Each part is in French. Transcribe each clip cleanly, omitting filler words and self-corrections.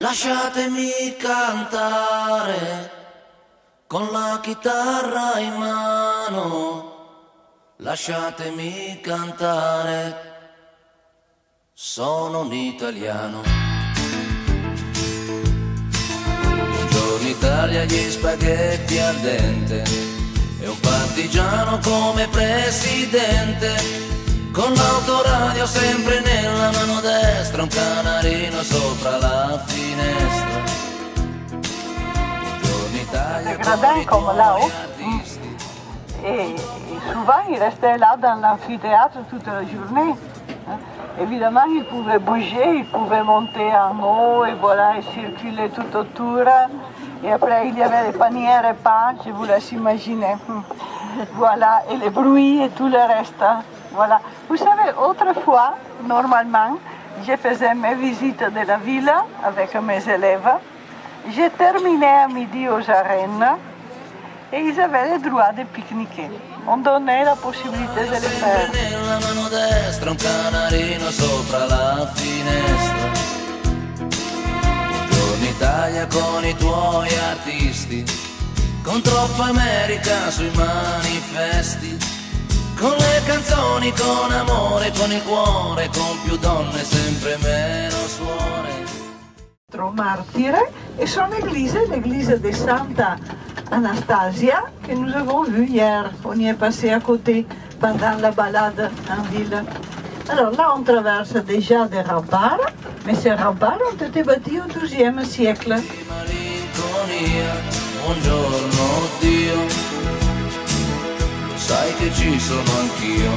Lasciatemi cantare con la chitarra in mano, lasciatemi cantare, sono un italiano. Buongiorno Italia, gli spaghetti al dente e un partigiano come presidente. Con l'autoradio sempre nella mano destra, un canarino sopra la finestra. Buongiorno Italia, Gradin comme là-haut. Et souvent, il restait là dans l'amphithéâtre toute la journée. Évidemment, il pouvait bouger, il pouvait monter en haut et voilà, et circuler tout autour. Et après, il y avait les paniers repas, je vous laisse imaginer. Voilà, et les bruits et tout le reste. Voilà. Vous savez, autrefois, normalement, je faisais mes visites de la ville avec mes élèves. Je terminais à midi aux arènes et ils avaient le droit de pique-niquer. On donnait la possibilité de le faire. Nella mano destra un canarino sopra la finestra. Buongiorno Italia con i tuoi artisti, con troppa America sui manifesti. Con le canzoni, con amore, con il cuore, con più donne, sempre meno suore. Martyre et son église, l'église de Santa Anastasia, que nous avons vue hier. On y est passé à côté pendant la balade en ville. Alors là, on traverse déjà des remparts, mais ces remparts ont été bâtis au XIIe siècle. Malinconia, buongiorno Dio. Sai che ci sono anch'io.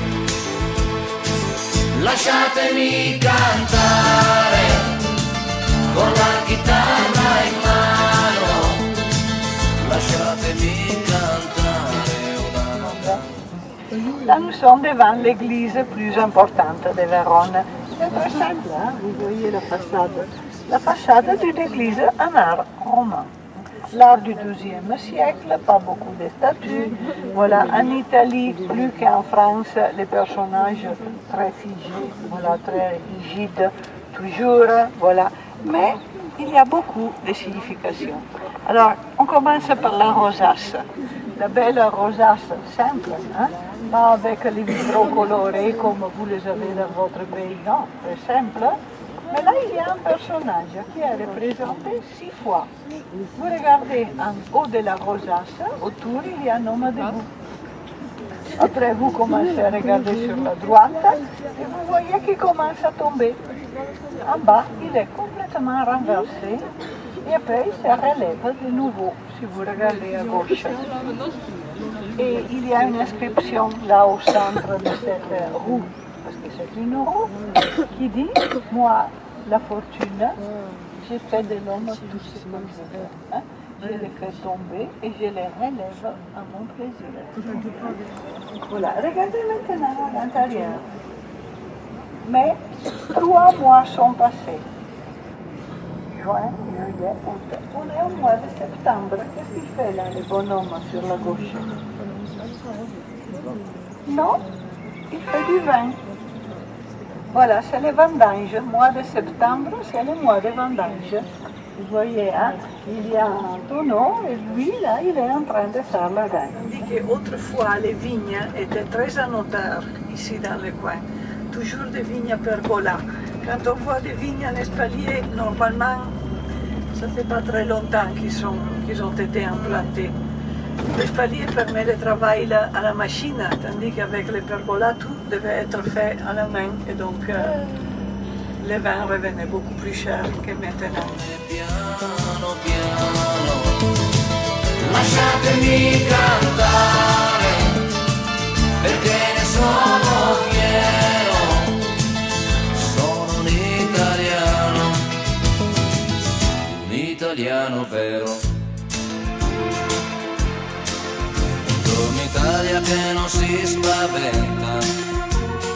Lasciatemi cantare con la chitarra in mano, lasciatemi cantare una. Là, nous sommes devant l'église plus importante de Vérone. C'est très simple, hein? Vous voyez la façade. La façade d'une église en art romain. L'art du XIIe siècle, pas beaucoup de statues. Voilà, en Italie, plus qu'en France, les personnages très figés, voilà, très rigides, toujours, voilà. Mais il y a beaucoup de significations. Alors, on commence par la rosace. La belle rosace simple, hein? Pas avec les vitraux colorés comme vous les avez dans votre pays, non, très simple. Mais là, il y a un personnage qui est représenté 6 fois. Vous regardez en haut de la rosace, autour, il y a un homme debout. Après, vous commencez à regarder sur la droite et vous voyez qu'il commence à tomber. En bas, il est complètement renversé et après, il se relève de nouveau, si vous regardez à gauche. Et il y a une inscription là au centre de cette roue, parce que c'est une roue, qui dit « Moi, la fortune, j'ai fait de l'homme tout ce que je veux. Hein? Je les fais tomber et je les relève à mon plaisir. » Voilà, regardez maintenant à l'intérieur. Mais 3 mois sont passés. Juin, juillet, août. On est au mois de septembre. Qu'est-ce qu'il fait là, le bonhomme sur la gauche? Non, il fait du vin. Voilà, c'est les vendanges. Le mois de septembre, c'est le mois des vendanges. Vous voyez, hein, il y a un tonneau et lui, là, il est en train de faire le vin. On dit qu'autrefois, les vignes étaient très en hauteur ici dans le coin. Toujours des vignes pergola. Quand on voit des vignes en espalier, normalement, ça ne fait pas très longtemps qu'ils ont été implantés. L'espalier permet le travail à la machine, tandis qu'avec les pergolas, tout devait être fait à la main. Et donc, les vins revenaient beaucoup plus cher que maintenant. Piano piano, lasciatemi cantare, perché ne sono fiero, sono un italiano vero. Italia che non si spaventa,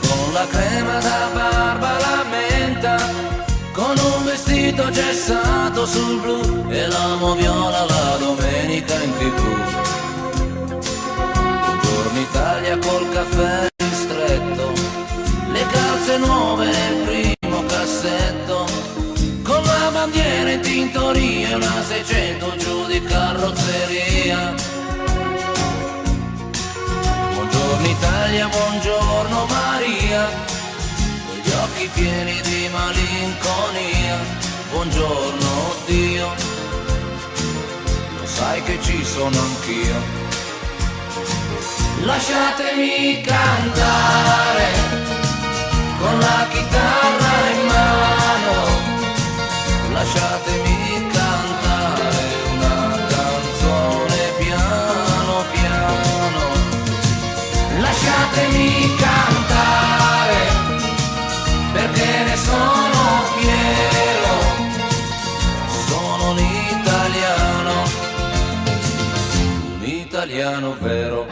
con la crema da barba la menta, con un vestito gessato sul blu e l'amo viola la domenica in TV. Buongiorno Italia col caffè ristretto, le calze nuove nel primo cassetto, con la bandiera in tintoria e una 600 giù di carrozzeria. Buongiorno Italia, buongiorno Maria, con gli occhi pieni di malinconia. Buongiorno Dio, lo sai che ci sono anch'io. Lasciatemi cantare con la chitarra in mano, lasciatemi cantare una canzone piano piano, lasciatemi cantare perché ne sono fiero, sono un italiano vero.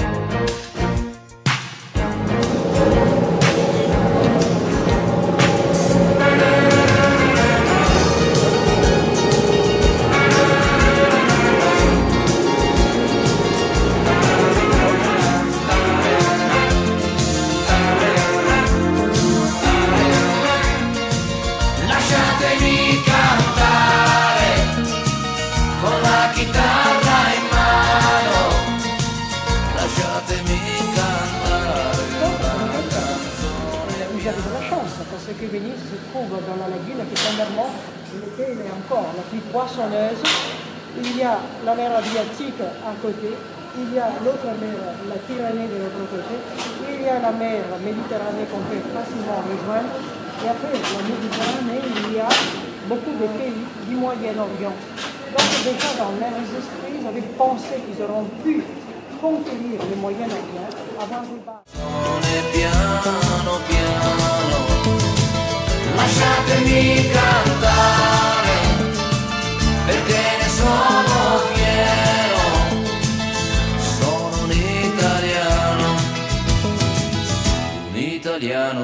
Parce que Venise se trouve dans la lagune qui est Saint-Bermond, laquelle est encore la plus poissonneuse. Il y a la mer Adriatique à côté, il y a l'autre mer, la Pyrénées de l'autre côté, il y a la mer Méditerranée qu'on peut facilement rejoindre, et après la Méditerranée, il y a beaucoup de pays du Moyen-Orient. Donc déjà dans leurs esprits, ils avaient pensé qu'ils auront pu conquérir le Moyen-Orient avant de battre. Piano piano, lasciatemi cantare perché ne sono fiero, sono un italiano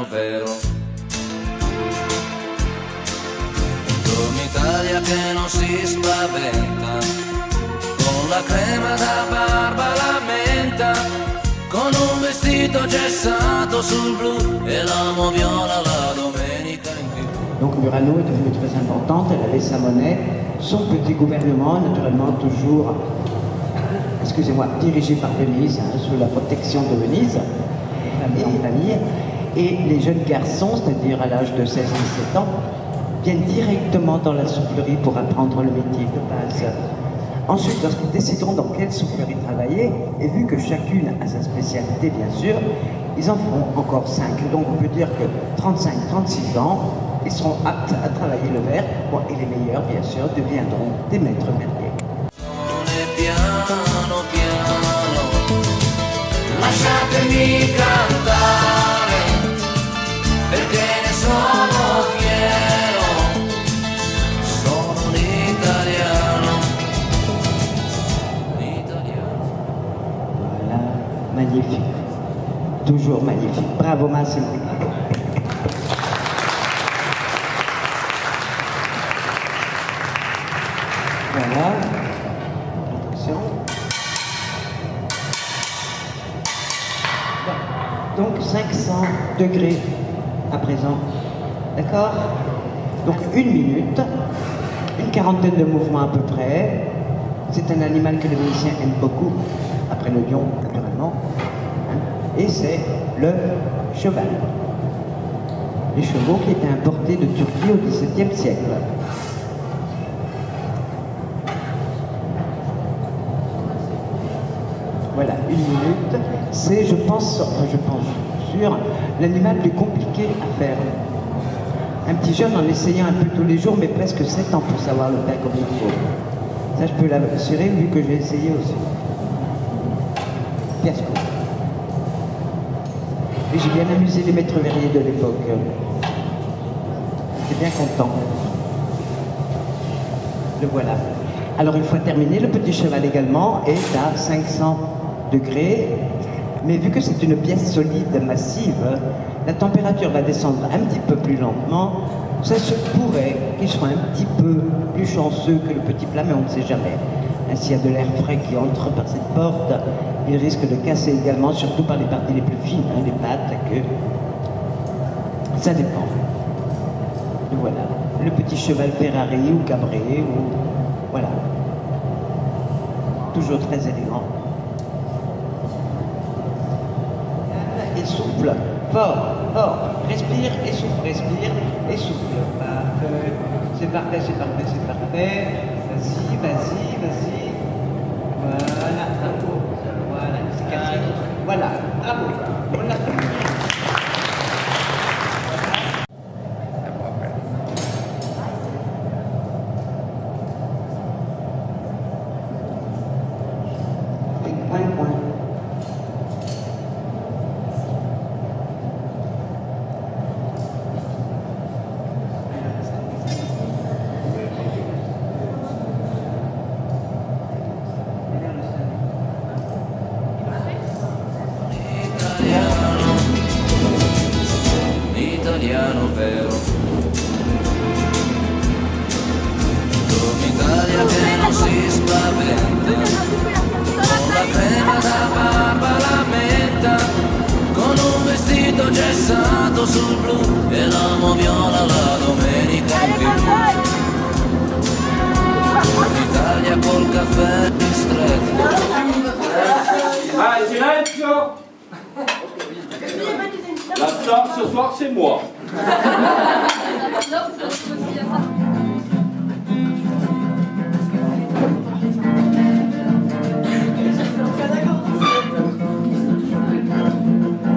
vero. Buongiorno Italia che non si spaventa, con la crema da barba la menta, con un vestito gessato sul blu e l'amo viola la domenica in TV. Donc Murano est devenue très importante, elle avait sa monnaie, son petit gouvernement, naturellement toujours, dirigé par Venise, sous la protection de Venise, et les jeunes garçons, c'est-à-dire à l'âge de 16-17 ans, viennent directement dans la soufflerie pour apprendre le métier de base. Ensuite, lorsqu'ils décideront dans quelle soufflerie travailler, et vu que chacune a sa spécialité bien sûr, ils en feront encore 5. Donc on peut dire que 35-36 ans, ils seront aptes à travailler le verre, et les meilleurs bien sûr deviendront des maîtres verriers. Piano piano, lasciatemi cantare perché ne sono fiero, sono un italiano. Voilà, magnifique, toujours magnifique. Bravo Massimo. Voilà. Donc 500 degrés à présent, d'accord? Donc 1 minute, une quarantaine de mouvements à peu près. C'est un animal que les Vénitiens aiment beaucoup, après le lion naturellement, et c'est le cheval. Les chevaux qui étaient importés de Turquie au XVIIe siècle. Voilà, 1 minute, c'est, je pense sûr, l'animal le plus compliqué à faire. Un petit jeune en essayant un peu tous les jours, mais presque 7 ans pour savoir le faire comme il faut. Ça, je peux l'assurer, vu que j'ai essayé aussi. Fiasco. Et j'ai bien amusé les maîtres verriers de l'époque. J'étais bien content. Le voilà. Alors, une fois terminé, le petit cheval également est à 500 degrés, mais vu que c'est une pièce solide, massive, la température va descendre un petit peu plus lentement. Ça se pourrait qu'il soit un petit peu plus chanceux que le petit plat, mais on ne sait jamais. S'il y a de l'air frais qui entre par cette porte, il risque de casser également, surtout par les parties les plus fines, les pattes, la queue. Ça dépend. Et voilà, le petit cheval Ferrari ou Cabré, ou voilà. Toujours très élégant. Et souffle, fort, fort. Respire et souffle, respire et souffle. Parfait. C'est parfait, c'est parfait, c'est parfait. Vas-y, vas-y, vas-y. Voilà, bravo. Voilà, c'est cassé. Voilà, bravo. On l'a fait. Italiano vero, un'Italia che non si spaventa, con la crema da barba la menta, con un vestito gessato sul blu e l'amo viola la domenica in TV. Un'Italia col caffè ristretto. Allez, silenzio! La star ce soir c'est moi.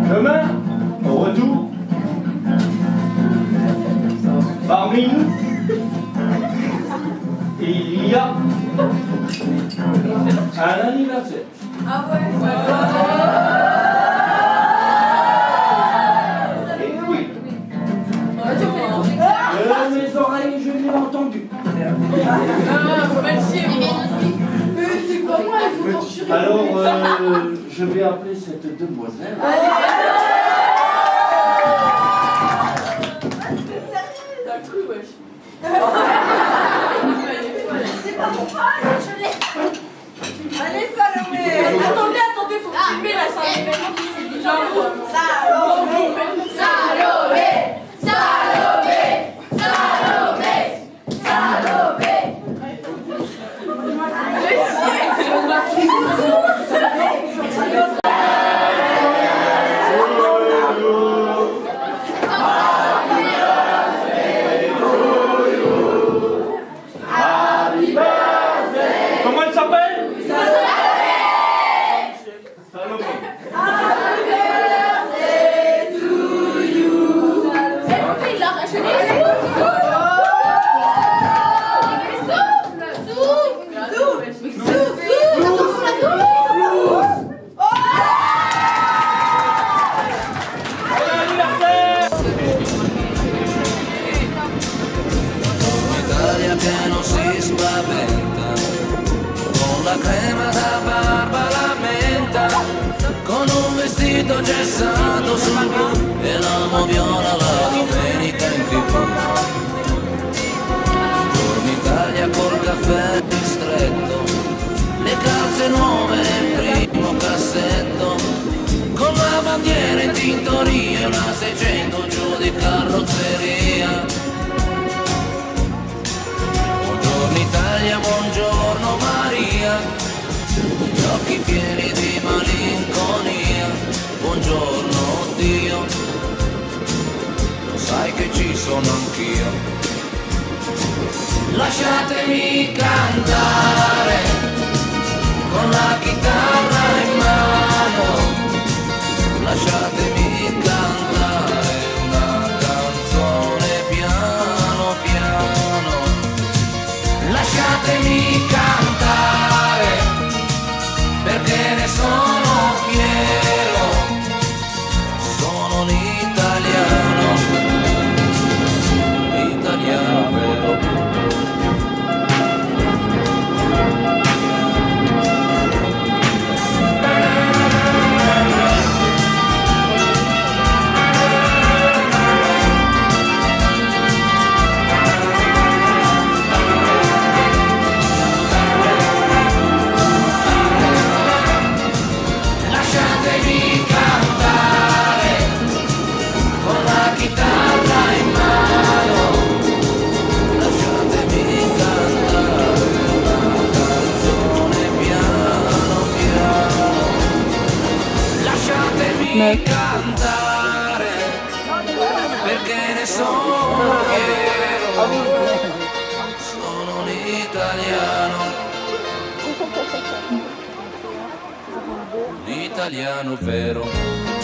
Demain, au retour, parmi nous, il y a un anniversaire. Ah ouais. Et oui, mes oreilles, je l'ai entendu. Merci. Mais c'est pas moi, je vous torture. Alors, je vais appeler cette demoiselle. T'as cru, wesh. C'est pas mon frère, je l'ai. Allez, Salomé. Attendez, faut filmer là, c'est un événement qui s'est déjà. Salomé. Salomé. Salomé. Salomé. Salomé. Comment elle s'appelle? Salomé. Il a arraché les Un'Italia che non si spaventa, con la crema da barba la menta, con un vestito gessato sul blu e l'amo viola la domenica in TV. Buongiorno Italia col caffè ristretto, le calze nuove nel primo cassetto, con la bandiera in tintoria e una 600 giù di carrozzeria. Buongiorno Italia, buongiorno Maria, gli occhi pieni di malinconia. Buongiorno Dio, lo sai che ci sono anch'io. Lasciatemi cantare con la chitarra in mano, lasciatemi cantare una canzone piano piano. Lasciatemi cantare perché ne sono fiero, sono un italiano, italiano vero. ne sono fiero, sono un italiano vero.